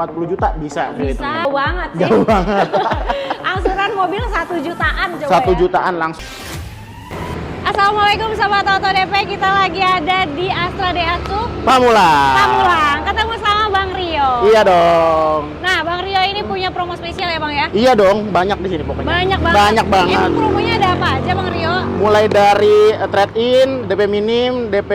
40 juta bisa. Bisa banget sih. Jauh banget. Angsuran mobil 1 jutaan coba 1 ya. jutaan langsung. Assalamualaikum Sobat Auto DP, kita lagi ada di Astra Daihatsu Pamulang. Ketemu sama Bang Rio. Iya dong. Nah, Bang Rio ini punya promo spesial ya Bang ya? Iya dong, banyak di sini pokoknya. Banyak banget. Banyak banget. Emang promonya ada apa aja Bang Rio? Mulai dari trade-in, DP minim, DP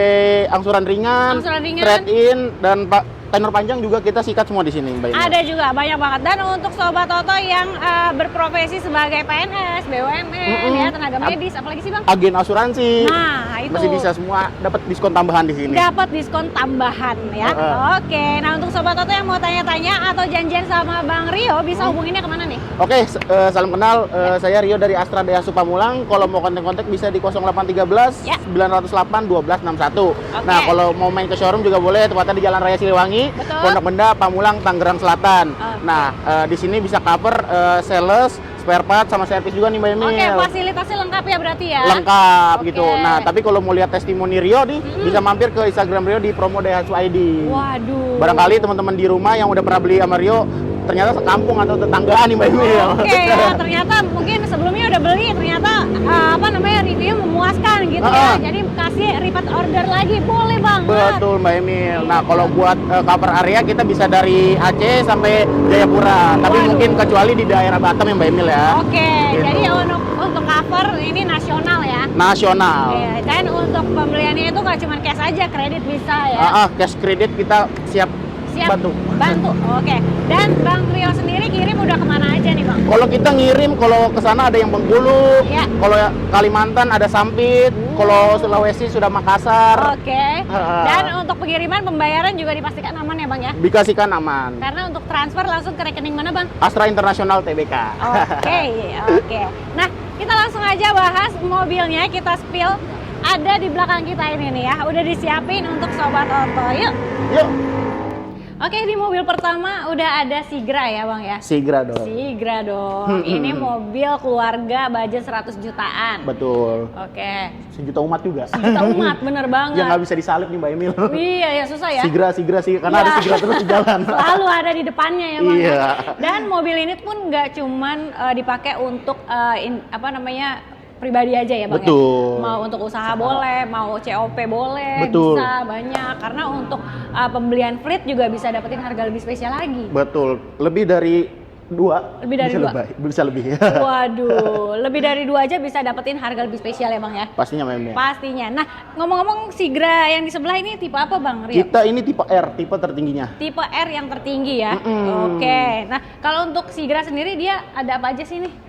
angsuran ringan, trade-in, dan tenor panjang juga kita sikat semua di sini, Mbak. Ada juga banyak banget. Dan untuk Sobat Auto yang berprofesi sebagai PNS, BUMN, ya, tenaga medis, apalagi sih Bang? Agen asuransi. Nah, itu masih bisa semua dapat diskon tambahan di sini. Dapat diskon tambahan ya. Oke, nah untuk Sobat Auto yang mau tanya-tanya atau janjian sama Bang Rio, bisa hubunginnya kemana nih? Oke, salam kenal. Saya Rio dari Astra Daihatsu Pamulang. Kalau mau kontak-kontak bisa di 0813 908 1261. Nah, kalau mau main ke showroom juga boleh, tepatnya di Jalan Raya Siliwangi, Pondok Benda, Pamulang, Tangerang Selatan. Nah, di sini bisa cover sales, spare part, sama servis juga nih Mbak Emil. Oke, fasilitasnya lengkap ya berarti ya? Lengkap gitu. Nah, tapi kalau mau lihat testimoni Rio nih, bisa mampir ke Instagram Rio di Promo Daihatsu ID. Waduh. Barangkali teman-teman di rumah yang udah pernah beli sama Rio, ternyata sekampung atau tetanggaan nih Mbak Emil. Oke, ya, ternyata mungkin sebelumnya udah beli, ternyata review memuaskan gitu ya. Jadi kasih repeat order lagi, boleh banget. Betul Mbak Emil. Nah, kalau buat cover area kita bisa dari Aceh sampai Jayapura. Tapi mungkin kecuali di daerah Batam ya Mbak Emil ya. Oke, gitu. jadi untuk cover ini nasional ya. Nasional. Dan untuk pembeliannya itu nggak cuma cash aja, kredit bisa ya. Cash kredit kita siap bantu. Oke. Dan Bang Rio sendiri kirim udah kemana aja nih Bang? Kalau kita ngirim, kalau ke sana ada yang Bengkulu, kalau Kalimantan ada Sampit, kalau Sulawesi sudah Makassar. Oke. Dan untuk pengiriman pembayaran juga dipastikan aman ya Bang ya? Dikasihkan aman. Karena untuk transfer langsung ke rekening mana Bang? Astra International Tbk. Oke. Nah, kita langsung aja bahas mobilnya, kita spill. Ada di belakang kita ini nih ya, udah disiapin untuk Sobat Auto. Yuk. Oke, di mobil pertama udah ada Sigra ya Bang ya? Sigra dong. Ini mobil keluarga budget 100 jutaan. Betul. Oke. Sejuta umat juga. Sejuta umat, bener banget. Yang nggak bisa disalip nih Mbak Emil. Iya, ya susah ya. Sigra karena ada Sigra terus di jalan. Selalu ada di depannya ya Bang. Iya. Dan mobil ini pun nggak cuman dipakai untuk pribadi aja ya Bang. Betul. Ya? Mau untuk usaha boleh, mau COP boleh, betul. Bisa banyak. Karena untuk pembelian fleet juga bisa dapetin harga lebih spesial lagi. Betul. Lebih dari dua. Bisa lebih. Waduh, lebih dari 2 aja bisa dapetin harga lebih spesial ya Bang ya? Pastinya memang. Pastinya. Nah, ngomong-ngomong Sigra yang di sebelah ini tipe apa Bang Rio? Kita ini tipe R, tipe tertingginya. Tipe R yang tertinggi ya? Oke. Nah, kalau untuk Sigra sendiri dia ada apa aja sih nih?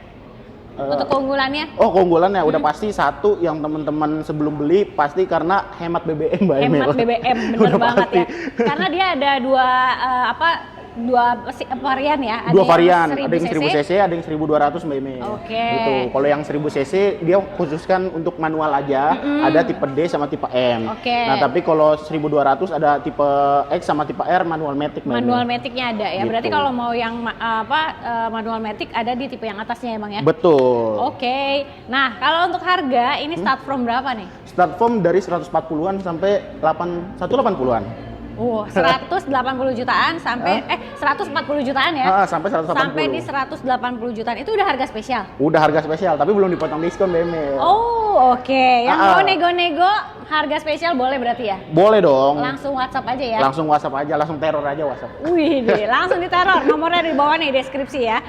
Untuk keunggulannya? Keunggulannya udah pasti satu yang teman-teman sebelum beli pasti karena hemat BBM Mbak Emil. Hemat BBM, bener banget ya. Karena dia ada dua varian ya. Dua varian, ada yang 1000 cc, ada yang 1200 Mbak Emil. Oke. Gitu. Kalau yang 1000 cc dia khususkan untuk manual aja, ada tipe D sama tipe M. Oke. Nah, tapi kalau 1200 ada tipe X sama tipe R manual matic. Manual maticnya ada ya. Gitu. Berarti kalau mau yang manual matic ada di tipe yang atasnya ya Bang ya? Betul. Oke. Nah, kalau untuk harga ini start from berapa nih? Start from dari 140-an sampai 180-an. 180 jutaan sampai 140 jutaan ya? Sampai 180. Sampai di 180 jutaan. Itu udah harga spesial? Udah harga spesial, tapi belum dipotong diskon Mbak Emil. Oke. Yang mau nego-nego harga spesial boleh berarti ya? Boleh dong. Langsung WhatsApp aja ya? Langsung WhatsApp aja, langsung teror aja WhatsApp. Wih, langsung diteror. Nomornya di bawah nih deskripsi ya.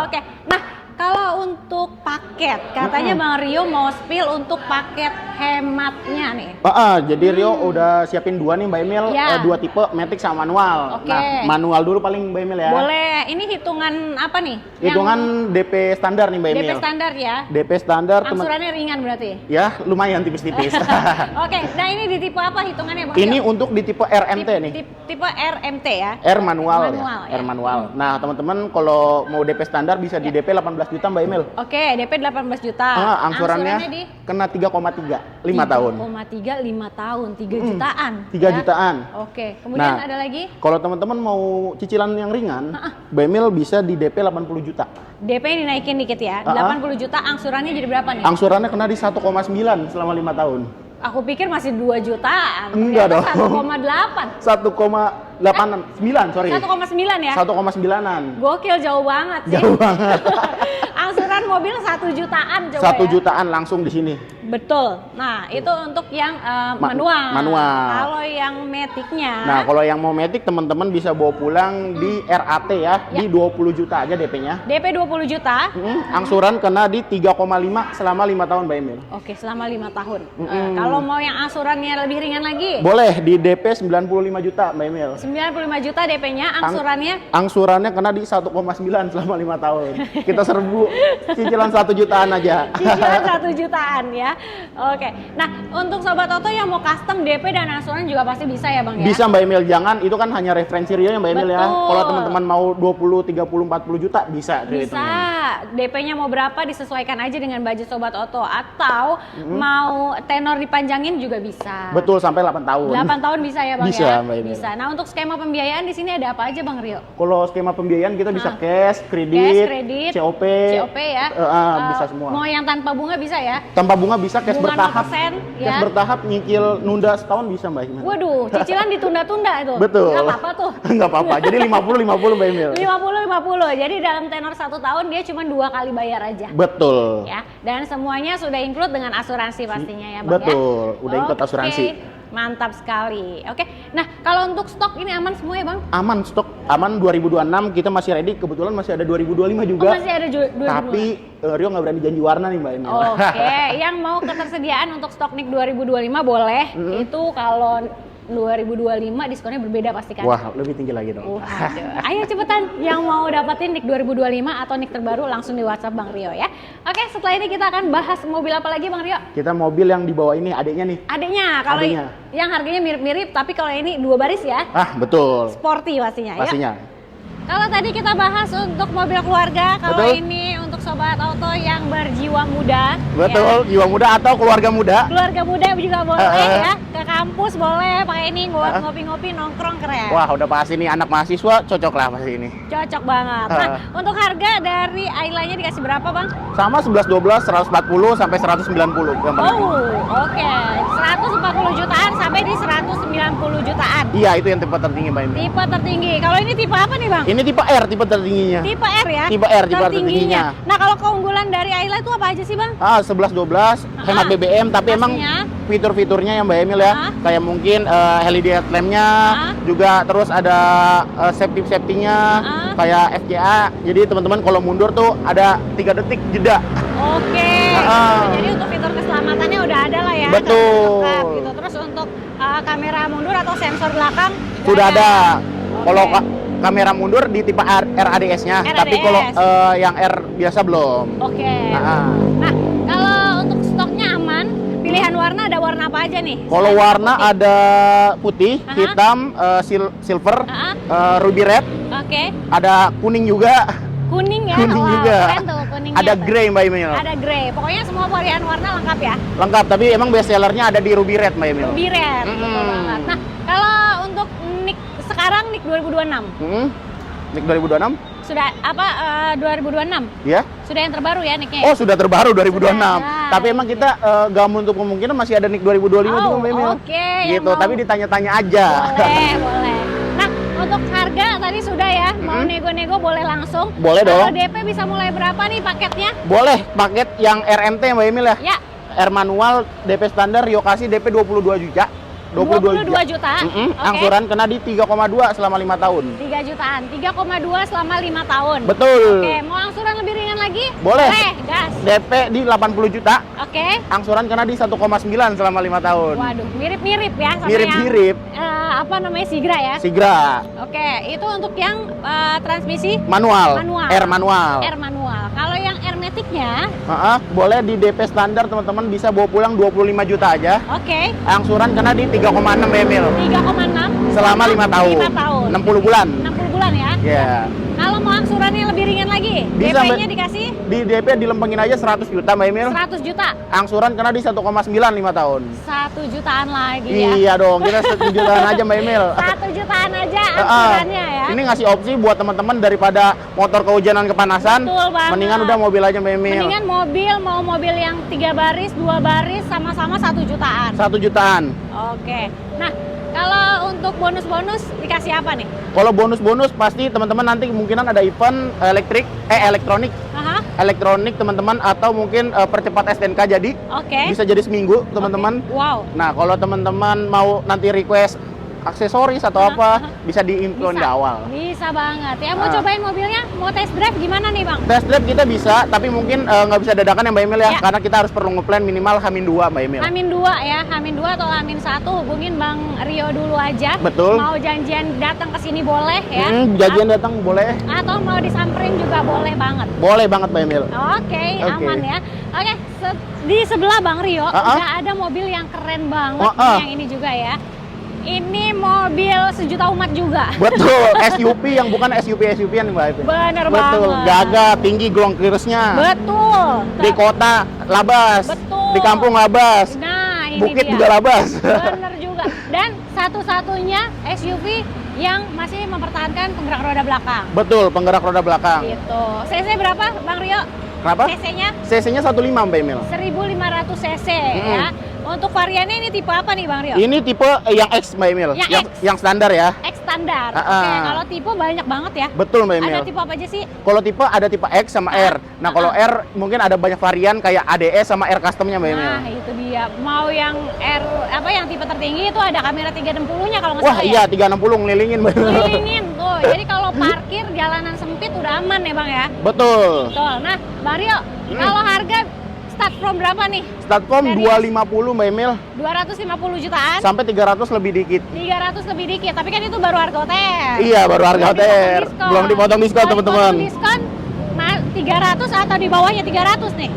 Oke. Nah, kalau untuk paket, katanya Bang Rio mau spill untuk paket hematnya nih. Jadi Rio udah siapin 2 nih Mbak Emil, 2 tipe matic sama manual. Oke. Nah, manual dulu paling Mbak Emil ya. Boleh. Ini hitungan apa nih? Hitungan DP standar nih Mbak Emil. DP standar ya. DP standar. Angsurannya ringan berarti? Ya, lumayan tipis-tipis. Oke. Nah, ini di tipe apa hitungannya Bang? Ini untuk di tipe RMT nih. Tipe RMT ya. R manual ya. R manual. Nah, teman-teman kalau mau DP standar bisa di DP 18 juta Mbak Emil. Oke, DP 18 juta. Angsurannya kena 3,3 5 tahun. 3,3 5 tahun, 3 jutaan. 3 jutaan. Oke, kemudian ada lagi? Kalau teman-teman mau cicilan yang ringan, Mbak Emil bisa di DP 80 juta. DP dinaikin dikit ya. 80 juta angsurannya jadi berapa nih? Angsurannya kena di 1,9 selama 5 tahun. Aku pikir masih 2 jutaan. Enggak dong. 1,8. 1,89, sorry. 1,9 ya? 1,9-an. Gokil, jauh banget sih. Jauh banget. Angsuran mobil 1 jutaan coba 1 ya. jutaan langsung di sini. Betul. Nah, itu untuk yang manual. Manual. Kalau yang matic-nya. Nah, kalau yang mau matic teman-teman bisa bawa pulang di RAT ya, di 20 juta aja DP-nya. DP 20 juta. Angsuran kena di 3,5 selama 5 tahun Mbak Emil. Oke, selama 5 tahun. Kalau mau yang angsurannya lebih ringan lagi? Boleh di DP 95 juta Mbak Emil. 95 juta DP-nya, angsurannya? Angsurannya kena di 1,9 selama 5 tahun. Kita serbu cicilan 1 jutaan aja. Cicilan 1 jutaan ya. Oke. Nah, untuk Sobat Oto yang mau custom DP dan angsuran juga pasti bisa ya Bang ya? Bisa Mbak Emil, jangan itu kan hanya referensi Rio ya Mbak Emil ya. Betul. Kalau teman-teman mau 20, 30, 40 juta bisa. Bisa. DP-nya mau berapa disesuaikan aja dengan budget Sobat Oto, atau mau tenor dipanjangin juga bisa. Betul, sampai 8 tahun. 8 tahun bisa ya Bang Bisa, ya? Mbak Emil. Bisa. Nah, untuk skema pembiayaan di sini ada apa aja Bang Rio? Kalau skema pembiayaan kita bisa cash, Cash, kredit, kredit, COP, ya. Bisa semua. Mau yang tanpa bunga bisa ya? Tanpa bunga bisa, cash Bunga bertahap. 0%, Cash ya. bertahap, nyicil nunda setahun bisa Mbak Emil. Waduh, cicilan ditunda-tunda itu. Betul. Nggak apa-apa tuh. Nggak apa-apa. Jadi 50 Mbak Emil. 50. Jadi dalam tenor 1 tahun dia cuma 2 kali bayar aja. Betul. Ya, dan semuanya sudah include dengan asuransi pastinya ya Bang Betul, ya? udah ikut asuransi. Mantap sekali. Oke. Nah, kalau untuk stok ini aman semua ya Bang? Aman, stok aman 2026 kita masih ready. Kebetulan masih ada 2025 juga. Oh, masih ada 2025. Tapi Rio nggak berani janji warna nih Mbak Emil. Oke, yang mau ketersediaan untuk stok NIK 2025 boleh. Itu kalau 2025 diskonnya berbeda pasti kan? Wah, lebih tinggi lagi dong. Aduh. Ayo cepetan yang mau dapetin NIK 2025 atau NIK terbaru langsung di WhatsApp Bang Rio ya. Oke, setelah ini kita akan bahas mobil apa lagi Bang Rio? Kita mobil yang dibawa ini adiknya nih. Adiknya, kalau Adiknya. yang harganya mirip-mirip tapi kalau ini 2 baris ya. Betul. Sporty pastinya ya. Pastinya. Kalau tadi kita bahas untuk mobil keluarga, kalau Betul. ini untuk Sobat Auto yang berjiwa muda. Betul, ya. jiwa muda atau keluarga muda. Keluarga muda juga boleh ya, ke kampus boleh pakai ini buat ngopi-ngopi nongkrong keren. Wah, udah pasti nih anak mahasiswa cocok lah pasti ini. Cocok banget. Nah, untuk harga dari Ayla-nya dikasih berapa Bang? Sama 11 12 140 sampai 190 yang paling tinggi. Oke. 140 jutaan sampai di 190 jutaan. Iya, itu yang tipe tertinggi Mbak Emil. Tipe tertinggi. Kalau ini tipe apa nih Bang? Ini tipe R, tipe tertingginya. Tipe R ya? Tipe R, tipe tertingginya. Nah, kalau keunggulan dari Ayla itu apa aja sih Bang? 11 12 hemat BBM, tapi emang Pastinya. fitur-fiturnya yang Mbak Emil ya, kayak mungkin LED headlamp-nya, juga terus ada safety-nya, kayak FCA. Jadi teman-teman kalau mundur tuh ada 3 detik jeda. Oke. Jadi untuk fitur keselamatannya udah ada lah ya. Betul. Lengkap gitu. Terus untuk kamera mundur atau sensor belakang Sudah ada. Oke. Kalau kamera mundur di tipe RADS-nya, tapi kalau yang R biasa belum. Oke. Nah, kalau untuk stoknya aman, pilihan warna ada warna apa aja nih? Kalau warna ada putih, hitam, silver, ruby red, Oke. ada kuning juga. Kuning ya? Kuning Wow, juga. keren tuh kuningnya. Ada tuh. grey Mbak Emil. Ada grey. Pokoknya semua varian warna lengkap ya? Lengkap, tapi emang best sellernya ada di ruby red Mbak Emil. Ruby red, betul banget. Nah, kalau untuk NIK sekarang NIK 2026 NIK 2026? sudah apa 2026? Ya. Sudah yang terbaru ya NIK-nya? Oh, sudah terbaru 2026. Sudah. Tapi emang kita gak menutup kemungkinan masih ada NIK 2025 juga Mbak Emil. Oke. Gitu, tapi ditanya-tanya aja. Boleh. Nah, untuk harga tadi sudah ya. Mau nego-nego boleh langsung. Boleh Kalau dong. DP bisa mulai berapa nih paketnya? Boleh, paket yang RMT Mbak Emil ya. Ya. R manual, DP standar, Rio kasih DP 22 juta. 22 juta. Oke. Angsuran kena di 3,2 selama 5 tahun. 3 jutaan. 3,2 selama 5 tahun. Betul. Oke, mau angsuran lebih ringan lagi? Boleh. Gas. DP di 80 juta. Oke. Angsuran kena di 1,9 selama 5 tahun. Waduh, mirip-mirip ya sama Mirip-mirip. yang apa namanya Sigra ya? Sigra. Oke, itu untuk yang transmisi Manual. Manual. R manual. R manual. Kalau yang Airmatic-nya, Boleh di DP standar teman-teman bisa bawa pulang 25 juta aja. oke. Angsuran kena di 3,6 Emil. 3,6 Selama 5 tahun. 5 tahun. 60 bulan. 60 bulan ya. Ya. Kalau mau angsurannya lebih ringan lagi, Bisa, DP-nya Mbak. dikasih Di DP dilempengin aja 100 juta Mbak Emil. 100 juta. Angsuran kena di 1,9 5 tahun. 1 jutaan lagi ya. Iya dong, kita 1 jutaan aja Mbak Emil. 1 jutaan aja angsurannya ya. Ini ngasih opsi buat teman-teman daripada motor kehujanan kepanasan. Betul banget. Mendingan udah mobil aja Mbak Emil. Mendingan mobil, mau mobil yang 3 baris, 2 baris, sama-sama 1 jutaan. 1 jutaan. Oke. Nah, kalau untuk bonus-bonus dikasih apa nih? Kalau bonus-bonus pasti teman-teman nanti kemungkinan ada event elektronik. Aha. Elektronik teman-teman, atau mungkin percepat STNK jadi. Oke. Bisa jadi seminggu teman-teman. Oke. Wow. Nah, kalau teman-teman mau nanti request aksesoris atau apa, bisa diinfoin di awal. Bisa banget. Ya mau cobain mobilnya, mau test drive gimana nih Bang? Test drive kita bisa, tapi mungkin nggak bisa dadakan ya Mbak Emil ya, karena kita harus perlu ngeplan minimal H-2 Mbak Emil. H-2 ya, H-2 atau H-1 hubungin Bang Rio dulu aja. Betul. Mau janjian datang ke sini boleh ya. Janjian datang boleh. Atau mau disamperin juga boleh banget. Boleh banget Mbak Emil. Oke, aman ya. Oke, di sebelah Bang Rio udah ada mobil yang keren banget yang ini juga ya. Ini mobil sejuta umat juga. Betul, SUV yang bukan SUV-an Mbak Emil. Bener Betul, banget. gagah, tinggi, glong kirisnya. Betul. Di kota labas. Betul. Di kampung labas. Nah, ini Bukit dia. juga labas. Bener juga. Dan satu-satunya SUV yang masih mempertahankan penggerak roda belakang. Betul, penggerak roda belakang. Gitu. CC berapa Bang Rio? Kenapa? CC-nya? CC-nya 15 Mbak Emil. 1500 cc ya. Untuk variannya ini tipe apa nih Bang Rio? Ini tipe yang X Mbak Emil. Yang standar ya. X standar. Oke, kalau tipe banyak banget ya. Betul Mbak Emil. Ada tipe apa aja sih? Kalau tipe ada tipe X sama R. Nah, kalau R mungkin ada banyak varian kayak ADS sama R customnya Mbak Emil. Nah, itu dia. Mau yang R apa yang tipe tertinggi itu ada kamera 360-nya kalau nggak Wah, salah iya 360 ngelilingin Mbak Emil. Ngelilingin tuh. Jadi kalau parkir jalanan sempit udah aman ya Bang ya. Betul. Betul. Nah, Bang Rio, kalau harga start from berapa nih? Start from 250 Mbak Emil. 250 jutaan. Sampai 300 lebih dikit. 300 lebih dikit, tapi kan itu baru harga OTR. Iya, baru harga OTR. Belum dipotong diskon, teman-teman. Diskon 300 atau di bawahnya 300 nih?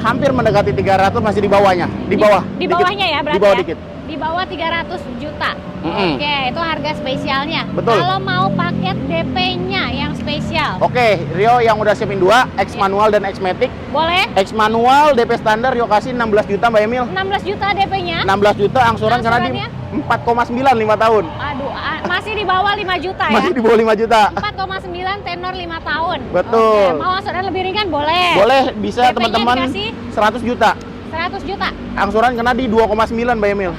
Hampir mendekati 300, masih di bawahnya. Di bawah. Di bawahnya ya berarti di bawah ya? dikit. Di bawah 300 juta. Oke, itu harga spesialnya. Betul. Kalau mau paket DP-nya yang spesial. Oke, Rio yang udah siapin 2, X manual dan X matic. Boleh? X manual DP standar Rio kasih 16 juta Mbak Emil. 16 juta DP-nya. 16 juta angsuran karena di 4,9 5 tahun. Aduh, masih di bawah 5 juta ya. Masih di bawah 5 juta. 4,9 tenor 5 tahun. Betul. Oke, mau angsuran lebih ringan boleh. Boleh, bisa DP-nya teman-teman dikasih 100 juta. 100 juta. Angsuran kena di 2,9 Mbak Emil.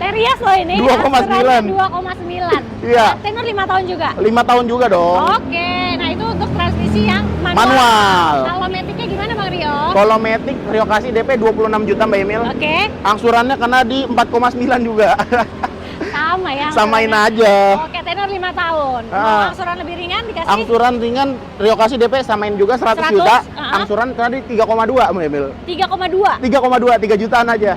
Terias loh ini. 2,9. 2,9. Iya. Tenor 5 tahun juga. 5 tahun juga dong. Oke, nah itu untuk transmisi yang Manual. Kalau maticnya gimana Bang Rio? Kalau matic Rio kasih DP 26 juta Mbak Emil. Oke. Angsurannya kena di 4,9 juga. Sama ya. Samain angsurannya. aja. Oke, tenor 5 tahun. Mau angsuran lebih ringan dikasih? Angsuran ringan Rio kasih DP samain juga 100 juta. Angsuran kena di 3,2 Mbak Emil. 3,2. 3,2, 3 jutaan aja.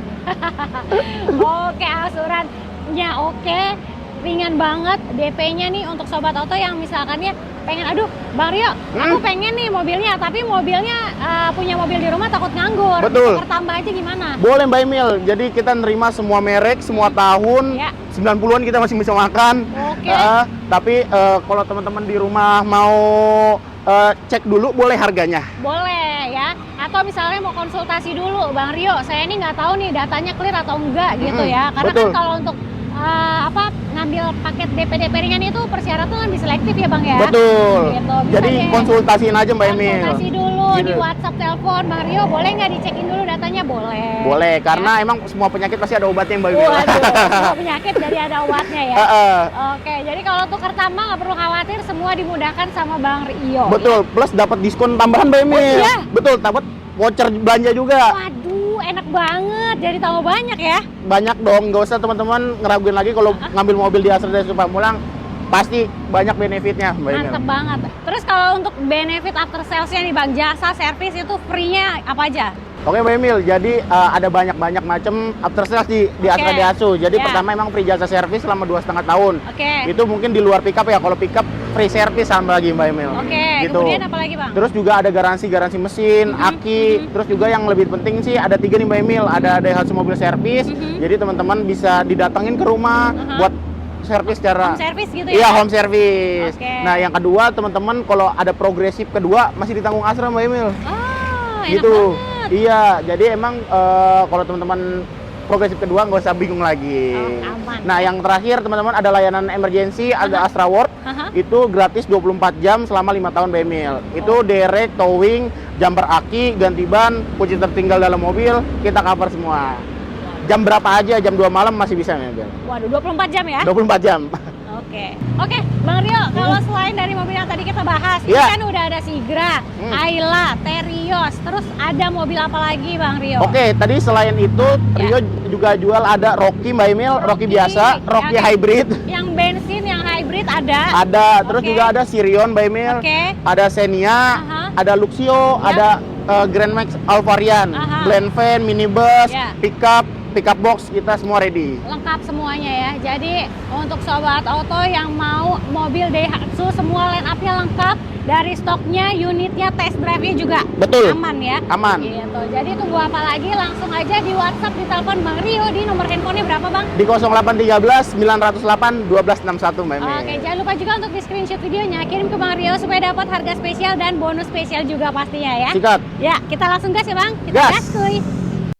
Oke, angsurannya oke. Ringan banget DP-nya nih untuk sobat auto yang misalkan ya pengen, aduh Bang Rio, aku pengen nih mobilnya, tapi mobilnya punya mobil di rumah takut nganggur. Betul. Tambah aja gimana? Boleh Mbak Emil, jadi kita nerima semua merek, semua tahun, 90-an kita masih bisa makan. Oke. Tapi kalau teman-teman di rumah mau cek dulu, boleh harganya. Boleh ya, atau misalnya mau konsultasi dulu, Bang Rio, saya ini nggak tahu nih datanya clear atau enggak gitu ya. Karena betul. kan kalau untuk ngambil paket DP ringan itu persyaratan lebih selektif ya Bang ya. Betul. Gitu. Jadi konsultasiin aja Mbak Emil. Konsultasi dulu gitu. di WhatsApp, telepon, Bang Rio, boleh nggak dicekin dulu datanya? Boleh. Boleh, karena emang semua penyakit pasti ada obatnya Mbak Emil. Waduh, semua penyakit jadi ada obatnya ya. Oke, jadi kalau tukar tambah nggak perlu khawatir, semua dimudahkan sama Bang Rio. Betul, ya? Plus dapat diskon tambahan Mbak Emil. Oh, iya? Betul, dapat voucher belanja juga. Waduh, enak banget. Jadi tambah banyak ya. Banyak dong, nggak usah teman-teman ngeraguin lagi kalau ngambil mobil di Astra Daya Pamulang, pasti banyak benefitnya Mbak Emil. Mantep banget. Terus kalau untuk benefit after sales-nya nih Bang, jasa servis itu free-nya apa aja? Oke Mbak Emil, jadi ada banyak macam after sales di Astra Daihatsu. Jadi pertama emang free jasa servis selama 2,5 tahun. Itu mungkin di luar pickup ya, kalau pickup free servis sama lagi Mbak Emil. Gitu. Kemudian apa lagi Bang? Terus juga ada garansi mesin, aki. Terus juga yang lebih penting sih ada 3 nih Mbak Emil. Ada Daihatsu mobil servis. Jadi teman-teman bisa didatengin ke rumah buat servis secara home service gitu ya? Iya, home service. Nah, yang kedua teman-teman kalau ada progresif kedua masih ditanggung Astra Mbak Emil. Oh, enak gitu. banget. Iya, jadi emang kalau teman-teman progresif kedua nggak usah bingung lagi. Aman. Nah, yang terakhir teman-teman ada layanan emergency, ada Astra World. Itu gratis 24 jam selama 5 tahun by mil. Itu direct towing, jumper aki, ganti ban, kunci tertinggal dalam mobil, kita cover semua. Jam berapa aja, jam 2 malam masih bisa mobil. Waduh, 24 jam ya? 24 jam. Oke, Bang Rio, kalau selain dari mobil yang tadi kita bahas, ini kan udah ada Sigra, Ayla, Terios, terus ada mobil apa lagi Bang Rio? Oke, tadi selain itu Rio juga jual ada Rocky by mil, Rocky biasa, Rocky hybrid. Yang bensin, yang hybrid ada? Ada, terus juga ada Sirion by mil, ada Xenia, ada Luxio, ada Grand Max Alvarian, Blend van, minibus, pickup box, kita semua ready. Lengkap semuanya ya. Jadi untuk sobat auto yang mau mobil Daihatsu, semua line up-nya lengkap. Dari stoknya, unitnya, test drive-nya juga aman ya? Aman. Gitu. Jadi tunggu apa lagi? Langsung aja di WhatsApp, di telepon Bang Rio. Di nomor handphonenya berapa Bang? Di 0813 908 1261 Mbak. Oke, jangan lupa juga untuk di screenshot videonya, kirim ke Bang Rio supaya dapat harga spesial dan bonus spesial juga pastinya ya. Sikat. Ya, kita langsung gas ya Bang. Kita gas kuy.